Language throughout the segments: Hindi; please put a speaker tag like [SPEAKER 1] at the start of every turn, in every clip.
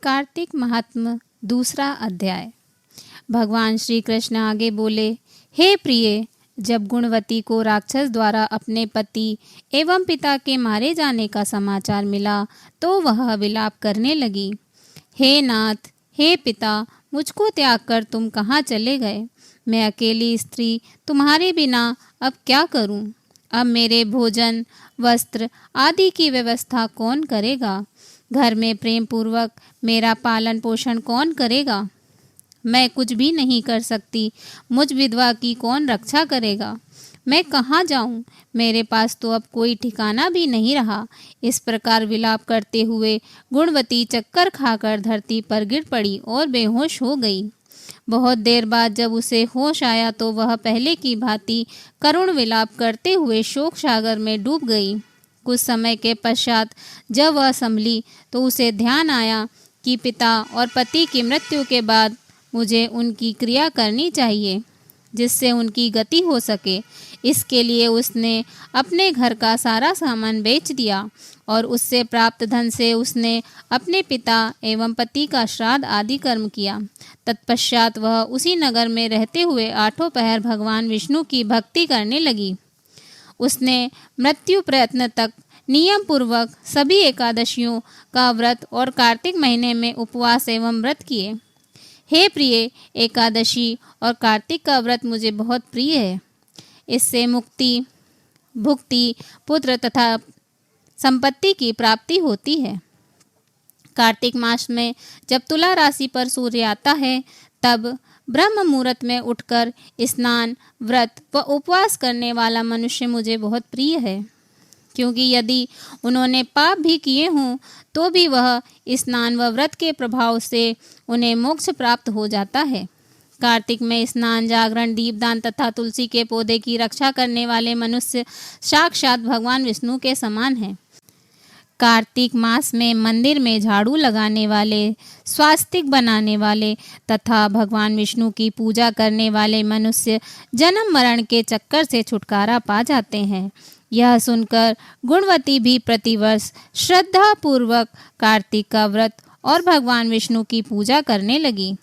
[SPEAKER 1] कार्तिक महात्म्य दूसरा अध्याय। भगवान श्री कृष्ण आगे बोले, हे प्रिय, जब गुणवती को राक्षस द्वारा अपने पति एवं पिता के मारे जाने का समाचार मिला तो वह विलाप करने लगी। हे नाथ, हे पिता, मुझको त्याग कर तुम कहाँ चले गए? मैं अकेली स्त्री तुम्हारे बिना अब क्या करूं? अब मेरे भोजन, वस्त्र आदि की व्यवस्था कौन करेगा? घर में प्रेम पूर्वक मेरा पालन पोषण कौन करेगा? मैं कुछ भी नहीं कर सकती, मुझ विधवा की कौन रक्षा करेगा? मैं कहाँ जाऊँ? मेरे पास तो अब कोई ठिकाना भी नहीं रहा। इस प्रकार विलाप करते हुए गुणवती चक्कर खाकर धरती पर गिर पड़ी और बेहोश हो गई। बहुत देर बाद जब उसे होश आया तो वह पहले की भांति करुण विलाप करते हुए शोक सागर में डूब गई। कुछ समय के पश्चात जब वह संभली तो उसे ध्यान आया कि पिता और पति की मृत्यु के बाद मुझे उनकी क्रिया करनी चाहिए जिससे उनकी गति हो सके। इसके लिए उसने अपने घर का सारा सामान बेच दिया और उससे प्राप्त धन से उसने अपने पिता एवं पति का श्राद्ध आदि कर्म किया। तत्पश्चात वह उसी नगर में रहते हुए आठों पहर भगवान विष्णु की भक्ति करने लगी। उसने मृत्यु प्रयत्न तक नियम पूर्वक सभी एकादशियों का व्रत और कार्तिक महीने में उपवास एवं व्रत किए। हे प्रिय, एकादशी और कार्तिक का व्रत मुझे बहुत प्रिय है। इससे मुक्ति, भुक्ति, पुत्र तथा संपत्ति की प्राप्ति होती है। कार्तिक मास में जब तुला राशि पर सूर्य आता है तब ब्रह्म मुहूर्त में उठकर स्नान, व्रत व उपवास करने वाला मनुष्य मुझे बहुत प्रिय है, क्योंकि यदि उन्होंने पाप भी किए हों तो भी वह स्नान व व्रत के प्रभाव से उन्हें मोक्ष प्राप्त हो जाता है। कार्तिक में स्नान, जागरण, दीपदान तथा तुलसी के पौधे की रक्षा करने वाले मनुष्य साक्षात भगवान विष्णु के समान हैं। कार्तिक मास में मंदिर में झाड़ू लगाने वाले, स्वास्तिक बनाने वाले तथा भगवान विष्णु की पूजा करने वाले मनुष्य जन्म मरण के चक्कर से छुटकारा पा जाते हैं। यह सुनकर गुणवती भी प्रतिवर्ष श्रद्धा पूर्वक कार्तिक का व्रत और भगवान विष्णु की पूजा करने लगी।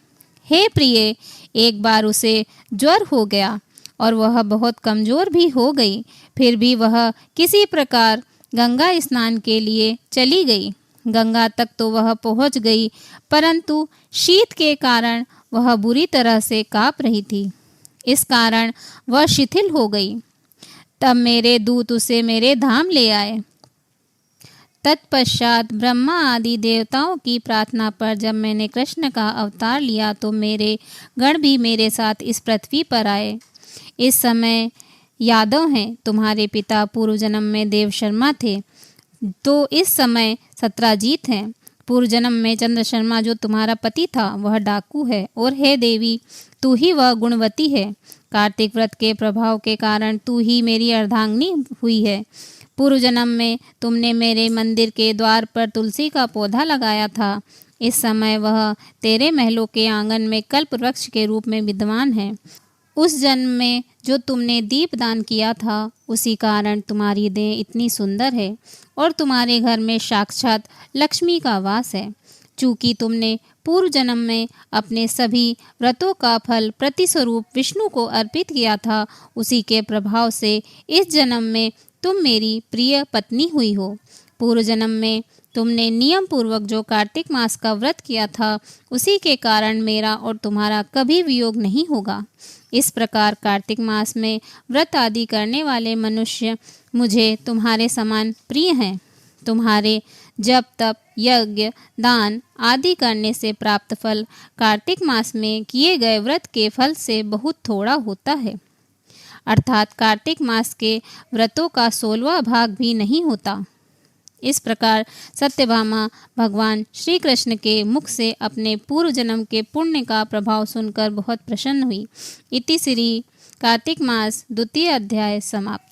[SPEAKER 1] हे प्रिय, एक बार उसे ज्वर हो गया और वह बहुत कमजोर भी हो गई। फिर भी वह किसी प्रकार गंगा स्नान के लिए चली गई। गंगा तक तो वह पहुंच गई, परंतु शीत के कारण वह बुरी तरह से कांप रही थी। इस कारण वह शिथिल हो गई। तब मेरे दूत उसे मेरे धाम ले आए। तत्पश्चात ब्रह्मा आदि देवताओं की प्रार्थना पर जब मैंने कृष्ण का अवतार लिया तो मेरे गण भी मेरे साथ इस पृथ्वी पर आए। इस समय यादव हैं, तुम्हारे पिता पूर्व जन्म में देव शर्मा थे, तो इस समय सत्राजीत हैं। पूर्व जन्म में चंद्र शर्मा जो तुम्हारा पति था वह डाकू है, और हे देवी, तू ही वह गुणवती है। कार्तिक व्रत के प्रभाव के कारण तू ही मेरी अर्धांगिनी हुई है। पूर्व जन्म में तुमने मेरे मंदिर के द्वार पर तुलसी का पौधा लगाया था। इस समय वह तेरे महलों के आंगन में कल्प वृक्ष के रूप में विद्यमान है। उस जन्म में जो तुमने दीपदान किया था उसी कारण तुम्हारी देह इतनी सुंदर है और तुम्हारे घर में साक्षात लक्ष्मी का वास है। चूँकि तुमने पूर्व जन्म में अपने सभी व्रतों का फल प्रतिस्वरूप विष्णु को अर्पित किया था, उसी के प्रभाव से इस जन्म में तुम मेरी प्रिय पत्नी हुई हो। पूर्व जन्म में तुमने नियम पूर्वक जो कार्तिक मास का व्रत किया था उसी के कारण मेरा और तुम्हारा कभी वियोग नहीं होगा। इस प्रकार कार्तिक मास में व्रत आदि करने वाले मनुष्य मुझे तुम्हारे समान प्रिय हैं। तुम्हारे जप, तप, यज्ञ, दान आदि करने से प्राप्त फल कार्तिक मास में किए गए व्रत के फल से बहुत थोड़ा होता है, अर्थात कार्तिक मास के व्रतों का 16वां भाग भी नहीं होता। इस प्रकार सत्यभामा भगवान श्री कृष्ण के मुख से अपने पूर्व जन्म के पुण्य का प्रभाव सुनकर बहुत प्रसन्न हुई। इति श्री कार्तिक मास द्वितीय अध्याय समाप्त।